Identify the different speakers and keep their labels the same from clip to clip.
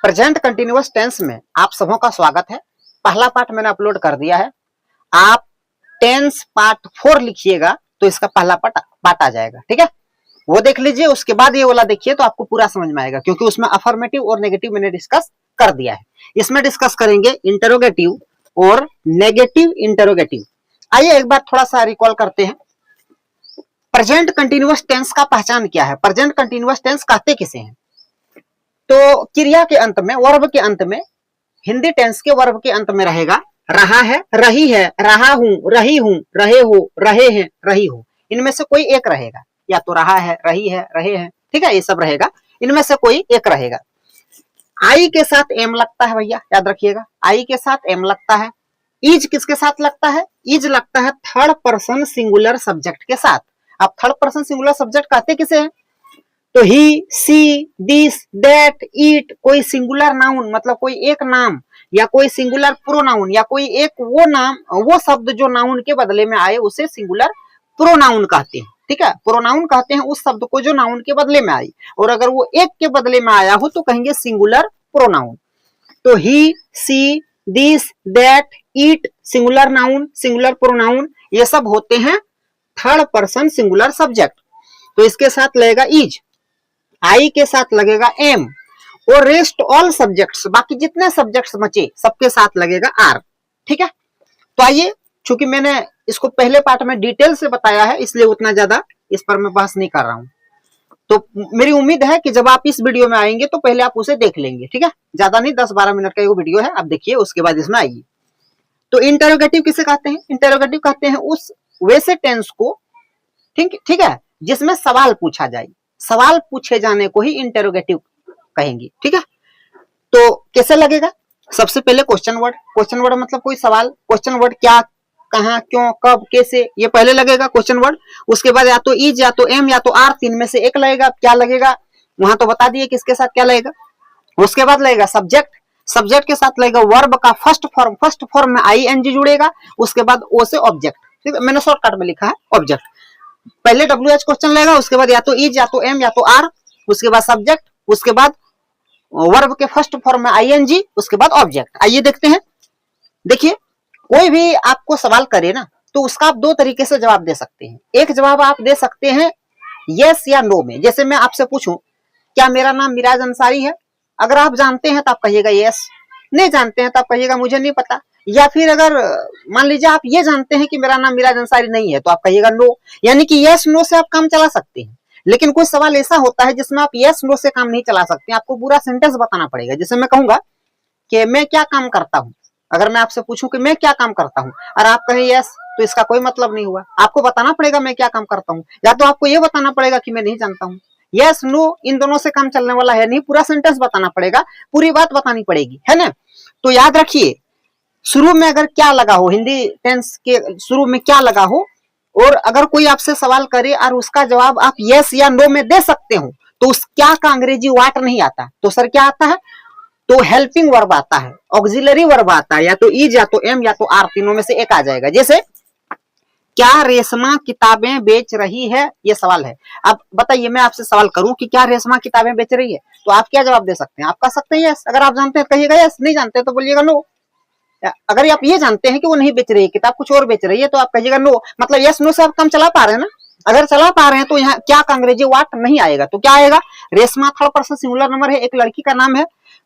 Speaker 1: Present continuous tense में आप सबों का स्वागत है। पहला पार्ट मैंने अपलोड कर दिया है। आप टेंस पार्ट 4 लिखिएगा तो इसका पहला पार्ट आ जाएगा, ठीक है। वो देख लीजिए, उसके बाद ये वाला देखिए तो आपको पूरा समझ में आएगा, क्योंकि उसमें अफर्मेटिव और नेगेटिव मैंने डिस्कस कर दिया है। इसमें डिस्कस करेंगे इंटरोगेटिव और नेगेटिव इंटरोगेटिव। आइए एक बार थोड़ा सा रिकॉल करते हैं। प्रेजेंट कंटिन्यूअस टेंस का पहचान क्या है? प्रेजेंट कंटिन्यूअस टेंस कहते किसे हैं? तो क्रिया के अंत में, वर्ब के अंत में, हिंदी टेंस के वर्ब के अंत में रहेगा रहा है, रही है, रहा हूं, रही हूं, रहे हो, रहे हैं, रही हो। इनमें से कोई एक रहेगा, या तो रहा है, रही है, रहे हैं, ठीक है, ये सब रहेगा। इनमें से कोई एक रहेगा। आई के साथ एम लगता है भैया, याद रखिएगा, आई के साथ एम लगता है। इज किसके साथ लगता है? इज लगता है थर्ड पर्सन सिंगुलर सब्जेक्ट के साथ। अब थर्ड पर्सन सिंगुलर सब्जेक्ट कहते किसे हैं? तो he, she, this, that, it, कोई सिंगुलर नाउन, मतलब कोई एक नाम, या कोई सिंगुलर प्रोनाउन, या कोई एक वो नाम, वो शब्द जो नाउन के बदले में आए उसे सिंगुलर प्रोनाउन कहते हैं, ठीक है। प्रोनाउन कहते हैं उस शब्द को जो नाउन के बदले में आई, और अगर वो एक के बदले में आया हो तो कहेंगे सिंगुलर प्रोनाउन। तो he, she, this, that, it, singular noun, singular pronoun, ये सब होते हैं थर्ड पर्सन सिंगुलर सब्जेक्ट। तो इसके साथ लगेगा इज, आई के साथ लगेगा एम, और रेस्ट ऑल सब्जेक्ट्स, बाकी जितने सब्जेक्ट्स बचे सबके साथ लगेगा आर, ठीक है। तो आइए, चूंकि मैंने इसको पहले पार्ट में डिटेल से बताया है, इसलिए उतना ज्यादा इस पर मैं बहस नहीं कर रहा हूं। तो मेरी उम्मीद है कि जब आप इस वीडियो में आएंगे तो पहले आप उसे देख लेंगे, ठीक है। ज्यादा नहीं, 10-12 मिनट का ये वीडियो है, आप देखिए, उसके बाद इसमें आइए। तो इंटरोगेटिव किसे कहते हैं? इंटरोगेटिव कहते हैं उस वैसे टेंस को, ठीक है, जिसमें सवाल पूछा जाए। सवाल पूछे जाने को ही इंटरोगेटिव कहेंगे, ठीक है। तो कैसे लगेगा? सबसे पहले क्वेश्चन वर्ड। क्वेश्चन वर्ड मतलब कोई सवाल। क्वेश्चन वर्ड क्या, कहां, क्यों, कब, कैसे, ये पहले लगेगा क्वेश्चन वर्ड। उसके बाद या तो इज, या तो एम, या तो आर, तीन में से एक लगेगा। क्या लगेगा वहां तो बता दिए किसके साथ क्या लगेगा। उसके बाद लगेगा सब्जेक्ट। सब्जेक्ट के साथ लगेगा वर्ब का फर्स्ट फॉर्म। फर्स्ट फॉर्म में आई एन जी जुड़ेगा। उसके बाद ओ से ऑब्जेक्ट, ठीक है, मैंने शॉर्टकट में लिखा है ऑब्जेक्ट। पहले डब्ल्यू एच क्वेश्चन लगेगा, उसके बाद या तो इज, या तो एम, या तो आर, उसके बाद सब्जेक्ट, उसके बाद वर्ब के फर्स्ट फॉर्म में आईएनजी, उसके बाद ऑब्जेक्ट। आइए देखते हैं। देखिए, कोई भी आपको सवाल करे ना, तो उसका आप दो तरीके से जवाब दे सकते हैं। एक जवाब आप दे सकते हैं यस या नो में। जैसे मैं आपसे पूछूं, क्या मेरा नाम मिराज अंसारी है? अगर आप जानते हैं तो आप कहिएगा यस, नहीं जानते हैं तो आप कहिएगा मुझे नहीं पता। या फिर अगर मान लीजिए आप ये जानते हैं कि मेरा नाम मिराज अंसारी नहीं है, तो आप कहिएगा नो। यानी कि यस नो से आप काम चला सकते हैं। लेकिन कोई सवाल ऐसा होता है जिसमें आप यस नो से काम नहीं चला सकते, आपको पूरा सेंटेंस बताना पड़ेगा। जैसे मैं कहूंगा कि मैं क्या काम करता हूं। अगर मैं आपसे पूछूं कि मैं क्या काम करता हूं और आप कहें यस, तो इसका कोई मतलब नहीं हुआ। आपको बताना पड़ेगा मैं क्या काम करता हूं, या तो आपको यह बताना पड़ेगा कि मैं नहीं जानता हूं। यस नो इन दोनों से काम चलने वाला है नहीं, पूरा सेंटेंस बताना पड़ेगा, पूरी बात बतानी पड़ेगी, है ना। तो याद रखिए, शुरू में अगर क्या लगा हो, हिंदी टेंस के शुरू में क्या लगा हो, और अगर कोई आपसे सवाल करे और उसका जवाब आप यस या नो में दे सकते हो, तो उस क्या का अंग्रेजी वाट नहीं आता। तो सर क्या आता है? तो हेल्पिंग वर्ब आता है, ऑक्सिलरी वर्ब आता है, या तो इज, या तो एम, या तो आर, तीनों में से एक आ जाएगा। जैसे क्या रेशमा किताबें बेच रही है, ये सवाल है। अब बताइए, मैं आपसे सवाल करूं कि क्या रेशमा किताबें बेच रही है, तो आप क्या जवाब दे सकते हैं? आप कह सकते हैं यस। अगर आप जानते हैं कहिएगा यस, नहीं जानते तो बोलिएगा नो। अगर आप ये जानते हैं कि वो नहीं बेच रही है, किताब कुछ और बेच रही है, तो आप कहिएगा नो। मतलब यस नो से आप काम चला पा रहे हैं ना। अगर चला पा रहे हैं तो यहाँ क्या का अंग्रेजी वाट नहीं आएगा। तो क्या आएगा? Reshma third person singular number है, एक लड़की का नाम है,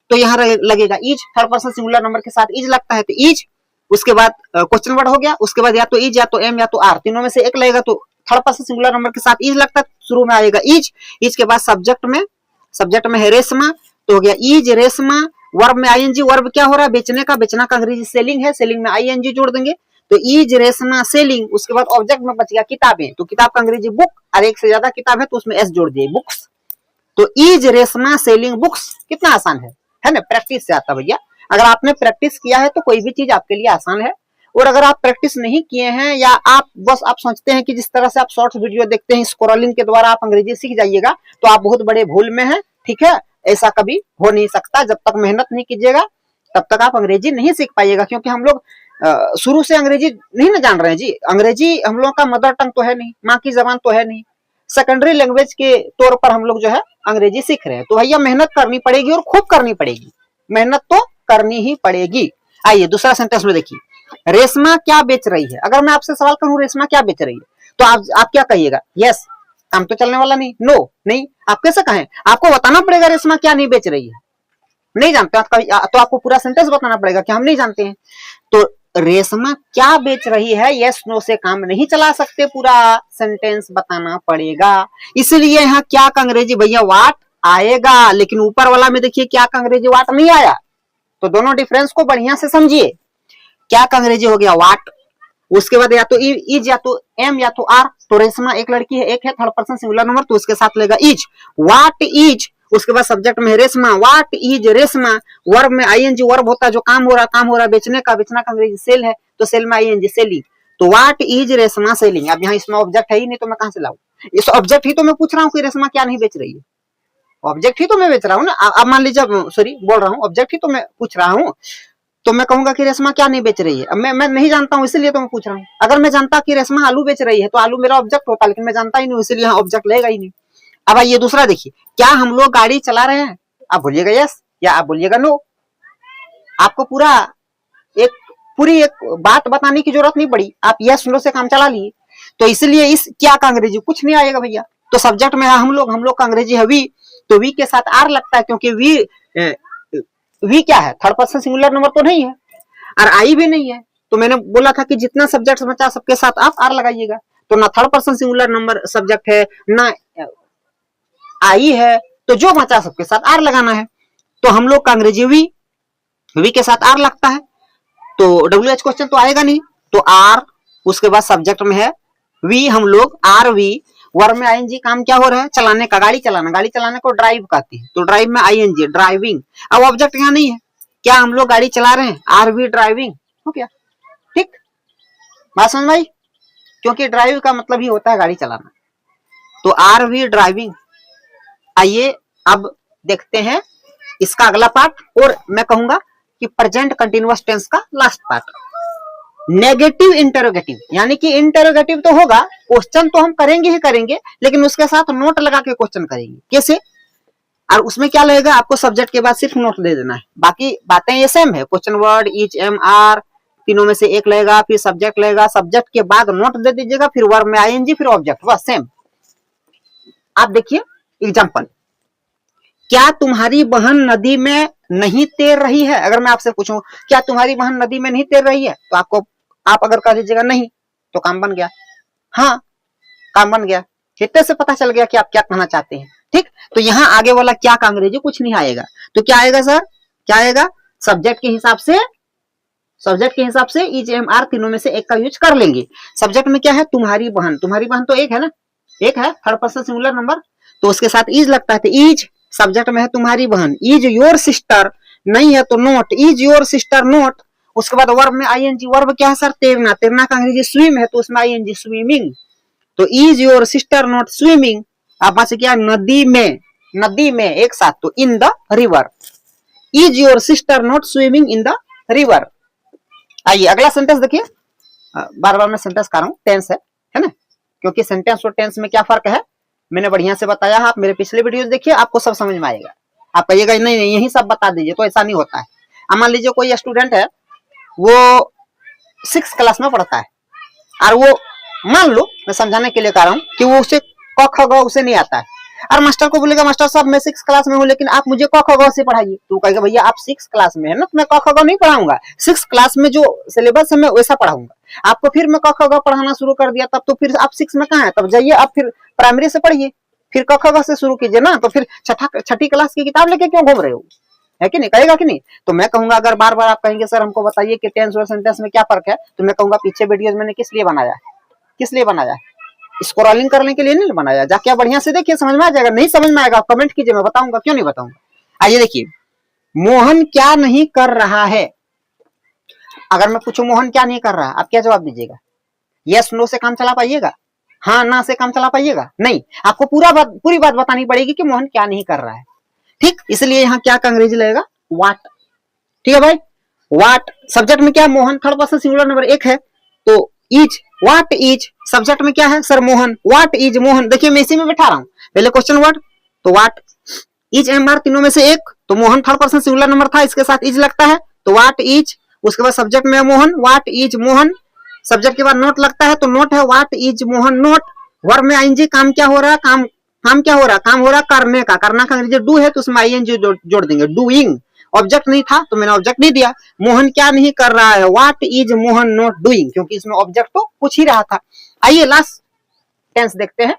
Speaker 1: तो यहाँ लगेगा is. Third person singular number के साथ इज लगता है तो इज। उसके बाद क्वेश्चन वर्ड हो गया। उसके बाद या तो इज, या तो एम, या तो आर, तीनों में से एक लगेगा। तो थर्ड पर्सन सिंगुलर नंबर के साथ इज लगता है, शुरू में आएगा इज। इज के बाद सब्जेक्ट में है रेशमा, तो हो गया इज रेशमा। वर्ब में आईएनजी, वर्ब क्या हो रहा है? बेचने का। बेचना का अंग्रेजी सेलिंग है, सेलिंग में आईएनजी जोड़ देंगे, तो इज रेशमा सेलिंग। उसके बाद ऑब्जेक्ट में बच गया किताबें, तो किताब का अंग्रेजी बुक, और एक से ज्यादा किताब है तो उसमें एस जोड़ दिए, बुक्स। तो इज रेशमा सेलिंग बुक्स। कितना आसान है ना। प्रैक्टिस से आता भैया। अगर आपने प्रैक्टिस किया है तो कोई भी चीज आपके लिए आसान है। और अगर आप प्रैक्टिस नहीं किए हैं, या आप सोचते हैं कि जिस तरह से आप शॉर्ट्स वीडियो देखते हैं, स्क्रॉलिंग के द्वारा आप अंग्रेजी सीख जाइएगा, तो आप बहुत बड़े भूल में हैं, ठीक है। ऐसा कभी हो नहीं सकता। जब तक मेहनत नहीं कीजिएगा तब तक आप अंग्रेजी नहीं सीख पाइएगा, क्योंकि हम लोग शुरू से अंग्रेजी नहीं ना जान रहे हैं जी। अंग्रेजी हम लोग का मदर टंग तो है नहीं, माँ की जबान तो है नहीं, सेकेंडरी लैंग्वेज के तौर पर हम लोग जो है अंग्रेजी सीख रहे हैं। तो भैया मेहनत करनी पड़ेगी और खूब करनी पड़ेगी, मेहनत तो करनी ही पड़ेगी। आइए दूसरा सेंटेंस में देखिए, रेशमा क्या बेच रही है। अगर मैं आपसे सवाल करूं रेशमा क्या बेच रही है, तो आप क्या कहिएगा? यस, काम तो चलने वाला नहीं, नो नहीं, आप कैसे कहें? आपको बताना पड़ेगा रेशमा क्या नहीं बेच रही है। नहीं जानते तो आपको पूरा सेंटेंस बताना पड़ेगा कि हम नहीं जानते हैं। तो रेशमा क्या बेच रही है, यस नो से काम नहीं चला सकते, पूरा सेंटेंस बताना पड़ेगा। इसलिए यहाँ क्या का अंग्रेजी भैया वाट आएगा, लेकिन ऊपर वाला में देखिए क्या का अंग्रेजी वाट नहीं आया। तो दोनों डिफरेंस को बढ़िया से समझिए। क्या का अंग्रेजी हो गया वाट, उसके बाद या तो इज या तो एम या तो आर। तो रेशमा एक लड़की है, एक है थर्ड पर्सन सिंगुलर नंबर, तो उसके साथ लेगा इज, व्हाट इज। उसके बाद सब्जेक्ट में Reshma, what is Reshma. Verb में आईएनजी वर्ब होता है जो काम हो रहा बेचने का, बेचना का अंग्रेजी सेल है, तो सेल में आईएनजी सेलिंग। तो व्हाट इज रेशमा सेलिंग। अब यहाँ इसमें ऑब्जेक्ट है ही नहीं तो मैं कहां से लाऊं? इस ऑब्जेक्ट ही तो मैं पूछ रहा हूँ कि रेशमा क्या नहीं बेच रही है। ऑब्जेक्ट ही तो मैं बेच रहा हूँ ना। अब मान लीजिए, सॉरी बोल रहा हूँ, ऑब्जेक्ट ही तो मैं पूछ रहा हूँ, तो मैं कहूंगा कि रेशमा क्या नहीं बेच रही है। अब मैं नहीं जानता हूँ इसलिए तो मैं पूछ रहा हूँ। अगर मैं जानता कि रेशमा आलू बेच रही है तो आलू मेरा ऑब्जेक्ट होता, लेकिन मैं जानता ही नहीं, इसलिए यहाँ ऑब्जेक्ट लेगा ही नहीं। अब आइए दूसरा देखिए, क्या हम लोग गाड़ी चला रहे हैं। आप बोलिएगा यस या आप बोलिएगा नो। आपको पूरी एक बात बताने की जरूरत नहीं पड़ी, आप यस नो से काम चला लिए। तो इसलिए इस क्या का अंग्रेजी कुछ नहीं आएगा भैया। तो सब्जेक्ट में हम लोग का अंग्रेजी है वी, तो वी के साथ आर लगता है, क्योंकि वी क्या है, थर्ड पर्सन सिंगुलर नंबर तो नहीं है और आई भी नहीं है। तो मैंने बोला था कि जितना सब्जेक्ट बचा सबके साथ आप आर लगाइएगा। तो ना third person singular number subject है ना आई है, तो जो बचा सबके साथ आर लगाना है। तो हम लोग का अंग्रेजी वी के साथ आर लगता है, तो WH क्वेश्चन तो आएगा नहीं। तो आर, उसके बाद सब्जेक्ट में है वी, हम लोग आर वी। वर्ब में आईएनजी, काम क्या हो रहा है, चलाने का, गाड़ी चलाने को ड्राइव कहती है, तो ड्राइव में आईएनजी ड्राइविंग। अब ऑब्जेक्ट यहाँ नहीं है, क्या हम लोग गाड़ी चला रहे हैं, आर वी ड्राइविंग, हो गया। ठीक, बात समझ में आई? क्योंकि ड्राइव का मतलब ही होता है गाड़ी चलाना, तो आर वी ड्राइविंग। आइए अब देखते हैं इसका अगला पार्ट, और मैं कहूंगा कि प्रेजेंट कंटिन्यूअस टेंस का लास्ट पार्ट, नेगेटिव इंटरोगेटिव। यानी कि इंटरोगेटिव तो होगा, क्वेश्चन तो हम करेंगे ही करेंगे, लेकिन उसके साथ नोट लगा के क्वेश्चन करेंगे। कैसे? और उसमें क्या लगेगा, आपको सब्जेक्ट के बाद सिर्फ नोट दे देना है, बाकी बातें ये सेम है। Question word, is, am, are, तीनों में से एक लगेगा, फिर सब्जेक्ट लगेगा, सब्जेक्ट के बाद नोट दे दीजिएगा, फिर वर्ब में आईएनजी, फिर ऑब्जेक्ट, बस सेम। आप देखिए एग्जाम्पल, क्या तुम्हारी बहन नदी में नहीं तैर रही है। अगर मैं आपसे पूछूं क्या तुम्हारी बहन नदी में नहीं तैर रही है, तो आप अगर कह दीजिएगा नहीं, तो काम बन गया। हाँ, काम बन गया, इतने से पता चल गया कि आप क्या कहना चाहते हैं। ठीक, तो यहाँ आगे वाला क्या का अंग्रेजी कुछ नहीं आएगा। तो क्या आएगा सर, क्या आएगा, सब्जेक्ट के हिसाब से इज, एम, आर तीनों में से एक का यूज कर लेंगे। सब्जेक्ट में क्या है, तुम्हारी बहन तो एक है ना, एक है थर्ड पर्सन सिंगुलर नंबर, तो उसके साथ इज लगता है, तो इज सब्जेक्ट में है तुम्हारी बहन। इज योर सिस्टर नहीं है तो note, is your sister note. उसके बाद वर्ब में आईएनजी, वर्ब क्या है सर, तैरना का अंग्रेजी स्विम है, तो उसमें आईएनजी स्विमिंग। तो is your sister not swimming. आप से क्या, नदी में एक साथ, तो in the river. Is your sister not swimming in the river. आइए अगला सेंटेंस देखिए, बार बार मैं सेंटेंस कर रहा हूँ, टेंस है ना, क्योंकि सेंटेंस और टेंस में क्या फर्क है मैंने बढ़िया से बताया है। आप मेरे पिछले वीडियोस देखिए, आपको सब समझ में आएगा। आप कहिएगा नहीं यही सब बता दीजिए, तो ऐसा नहीं होता है। अब मान लीजिए कोई स्टूडेंट है, वो 6th क्लास में पढ़ता है, और वो मान लो मैं समझाने के लिए कह रहा हूँ कि वो उसे क ख ग उसे नहीं आता है, और मास्टर को बोलेगा मास्टर साहब मैं 6th क्लास में हूँ, लेकिन आप मुझे क ख ग से पढ़ाइए। तो कहेगा भैया आप 6th क्लास में है ना, तो मैं क ख ग नहीं पढ़ाऊंगा, 6th क्लास में जो सिलेबस है मैं वैसा पढ़ाऊंगा आपको। फिर मैं क ख ग पढ़ाना शुरू कर दिया, तब तो फिर आप 6 में कहाँ है, तब जाइए आप फिर प्राइमरी से पढ़िए, फिर क ख ग से शुरू कीजिए ना। तो फिर छठी क्लास की किताब लेके क्यों घूम रहे हो, है कि नहीं, कहेगा कि नहीं। तो मैं कहूंगा अगर बार बार आप कहेंगे सर हमको बताइए कि टेंस और सेंटेंस में क्या फर्क है, तो मैं कहूंगा पीछे वीडियोस मैंने किस लिए बनाया, स्क्रॉलिंग करने के लिए नहीं बनाया। जाके बढ़िया से देखिए, समझ में आ जाएगा। नहीं समझ में आएगा कमेंट कीजिए, मैं बताऊंगा, क्यों नहीं बताऊंगा। आइए देखिए, मोहन क्या नहीं कर रहा है। अगर मैं पूछूं मोहन क्या नहीं कर रहा, आप क्या जवाब दीजिएगा, यस नो से काम चला पाइएगा, हाँ ना से काम चला पाइएगा, नहीं, आपको पूरी बात बतानी पड़ेगी कि मोहन क्या नहीं कर रहा है। ठीक, इसलिए यहाँ क्या का अंग्रेजी लगेगा, व्हाट। ठीक है भाई, व्हाट सब्जेक्ट में क्या, Mohan third person singular number 1 है, तो इज, व्हाट इज सब्जेक्ट में क्या है sir, Mohan, what is Mohan. देखिए मैं इसी में बैठा रहा हूं, पहले क्वेश्चन वर्ड, तो व्हाट, इज, एम, आर तीनों में से एक, तो Mohan third person singular number था, इसके साथ इज लगता है तो व्हाट इज, उसके बाद सब्जेक्ट में Mohan, what is Mohan, subject के बाद नोट लगता है तो नोट है what is Mohan note, verb में आईएनजी, काम क्या हो रहा है, काम क्या हो रहा है, काम हो रहा है करने का, करना का अंग्रेजी डू है तो उसमें आईएनजी जोड़ देंगे, डूइंग, ऑब्जेक्ट नहीं था तो मैंने ऑब्जेक्ट नहीं दिया, मोहन क्या नहीं कर रहा है, what is Mohan not doing, क्योंकि इसमें ऑब्जेक्ट तो पूछ ही रहा था। आइए लास्ट टेंस देखते हैं,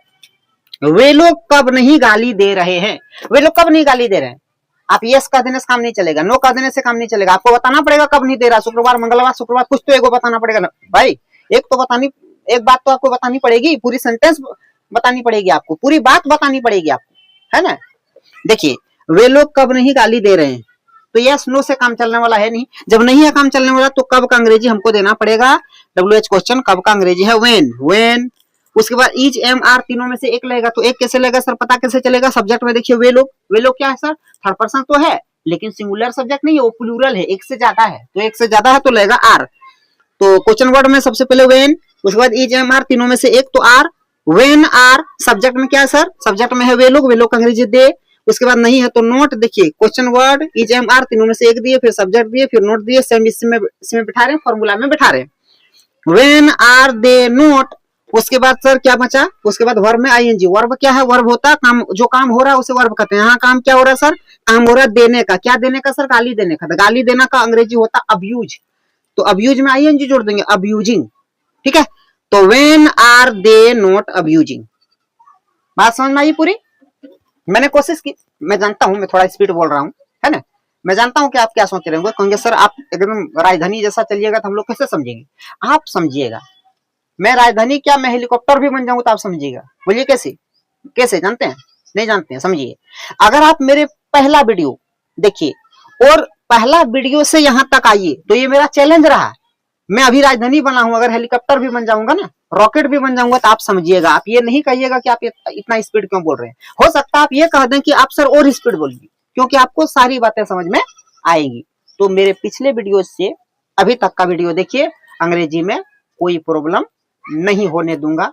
Speaker 1: वे लोग कब नहीं गाली दे रहे हैं, वे लोग कब नहीं गाली दे रहे हैं, आप यस कह देने से काम नहीं चलेगा, नो कह देने से काम नहीं चलेगा, आपको बताना पड़ेगा कब नहीं दे रहा, शुक्रवार मंगलवार शुक्रवार कुछ तो एगो बताना पड़ेगा ना भाई, एक बात तो आपको बतानी पड़ेगी, पूरी सेंटेंस बतानी पड़ेगी आपको, पूरी बात बतानी पड़ेगी आपको, है ना। देखिए वे लोग कब नहीं गाली दे रहे हैं, तो यस नो से काम चलने वाला है नहीं, जब नहीं है काम चलने वाला तो कब का अंग्रेजी हमको देना पड़ेगा, WH क्वेश्चन, कब का अंग्रेजी है व्हेन, उसके बाद इज एम आर तीनों में से एक लगेगा, तो एक कैसे लगेगा सर, पता कैसे चलेगा, सब्जेक्ट में देखिए वे लोग क्या है सर, थर्ड पर्सन तो है लेकिन सिंगुलर सब्जेक्ट नहीं है, वो प्लूरल है, एक से ज्यादा है, तो एक से ज्यादा है तो लगेगा आर, तो क्वेश्चन वर्ड में सबसे पहले व्हेन, उसके बाद इज एम आर तीनों में से एक तो आर, व्हेन आर, सब्जेक्ट में क्या है सर, सब्जेक्ट में है वे लोग का अंग्रेजी दे, उसके बाद नहीं है तो नोट, देखिए question word is am are तीनों में से एक दिए, फिर सब्जेक्ट दिए, फिर नोट दिए, सेम इसमें बिठा रहे हैं, फॉर्मूला में बिठा रहे हैं, व्हेन आर दे नोट, उसके बाद सर क्या बचा, उसके बाद वर्ब में आईएनजी, वर्ब क्या है, वर्ब होता है काम, जो काम हो रहा है उसे वर्ब कहते हैं, यहाँ काम क्या हो रहा है सर, काम हो रहा है देने का, क्या देने का सर, गाली देने का, गाली देना का अंग्रेजी होता है अब्यूज, तो अब्यूज में आईएनजी जोड़ देंगे, अब्यूजिंग, ठीक है, तो when are they not abusing, बात समझ में आई पूरी, मैंने कोशिश की, मैं जानता हूं मैं थोड़ा स्पीड बोल रहा हूं, है ना, मैं जानता हूं कि आप क्या सोच रहे होंगे, कहेंगे सर आप एकदम राजधानी जैसा चलिएगा तो हम लोग कैसे समझेंगे, आप समझिएगा, मैं राजधानी क्या, मैं हेलीकॉप्टर भी बन जाऊंगा तो आप समझिएगा, बोलिए कैसे जानते हैं, नहीं जानते हैं, समझिए, अगर आप मेरे पहला वीडियो देखिए और पहला वीडियो से यहां तक आइए तो ये मेरा चैलेंज रहा, मैं अभी राजधानी बना हूं, अगर हेलीकॉप्टर भी बन जाऊंगा ना, रॉकेट भी बन जाऊंगा तो आप समझिएगा, आप ये नहीं कहिएगा कि आप इतना स्पीड क्यों बोल रहे हैं, हो सकता है आप ये कह दें कि आप सर और स्पीड बोलिए, क्योंकि आपको सारी बातें समझ में आएगी, तो मेरे पिछले वीडियो से अभी तक का वीडियो देखिए, अंग्रेजी में कोई प्रॉब्लम नहीं होने दूंगा,